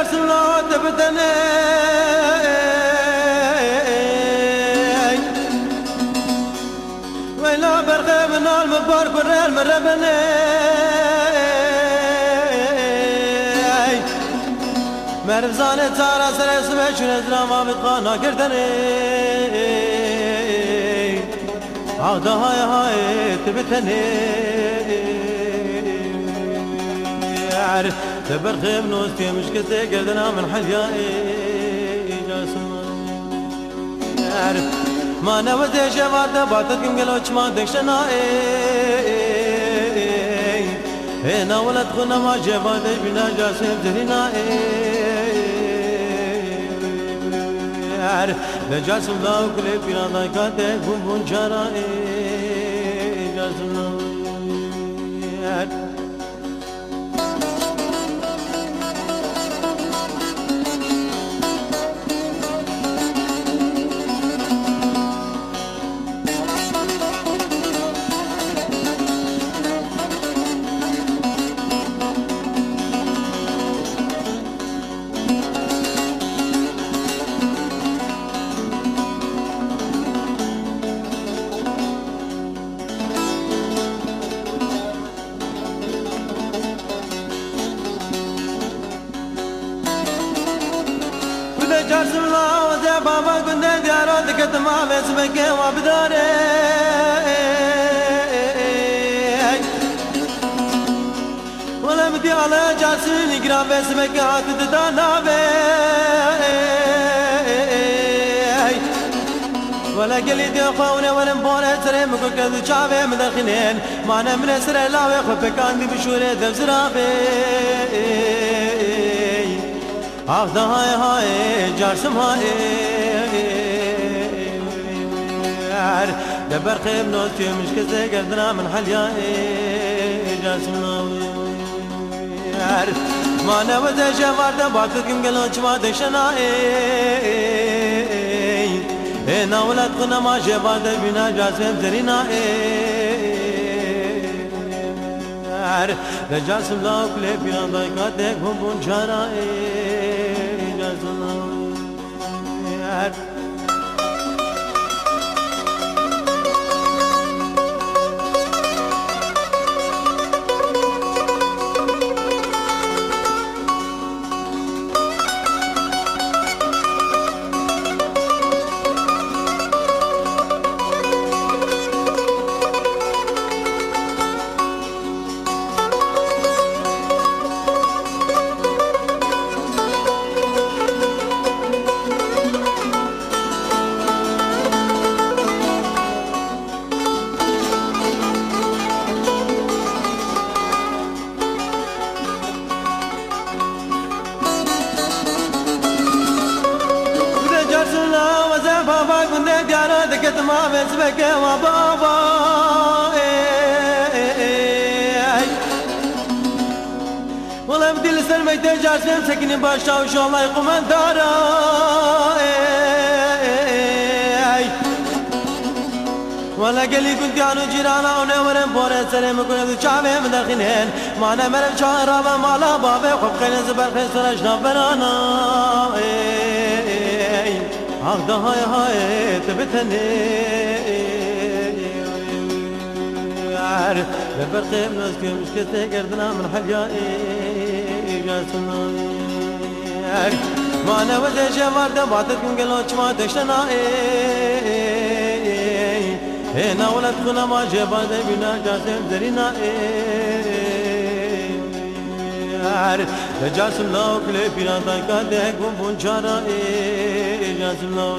جارسم لا تبتني ويلا برخي من المبار كريل مربني مرف زاني تارا سري سبي شو نزرا ما بتقانا كردني عودا هاي تبتني عارف تبرخي بنوستي مش كتي قردنا من حليائي جاسم عارف ما نوزي شفاته باتتكم قلوش ما دكشنائي هنا ولد خنا ما شفاته بنا جاسم ترينائي عارف لجاسم لا وكلي بنا ضايقاته بون شرائي جاسم لا عارف جارسم لا وزي بابا كنت ديارو دكت ما بسمك وابداري ولا مدي على جارسم نقرا بسمك عاتد دانا بي ولا قلي دي خووني ولا مبونة سري مكو كذو شعبي مدخنين معنا من سري لاوي خبك عندي بشوري دفزرابي آخ هاي جارسم هاي دبر خيب نوستي مش كزي قردنا من حليائي جارسم هاي ما نوزي شفارته باتكم قلوش ما دكشنائي هنا ولد خنا ما شفارته بنا جاسم ترينائي لجاسم لا وكلي بنا ضايقاتك هم بون شرائي بابا كنت ديارو دكت ما بسمك وبابا والله بدي لسان ما يتجار سكني باشا وان شاء الله يقوم دارا ولا قلي كنت عنو جيرانا ونورن بورن سلام كنا ذو شعبي مدخنين معنا مرم شعرابا مالا بابي خب خينا زبر خيسر اشناف برانا آخ هاي تبتني لبرقي بنوسكي مش كتي قردنا من حليائي جاسمنا ما نوزي شفارته باتتكم قلوش ما دكشنائي هنا ولد خنا ما شفاته بنا جاسم ترينائي لجاسم لا وكلي بنا ضايقاتك بون شرائي جاسم لا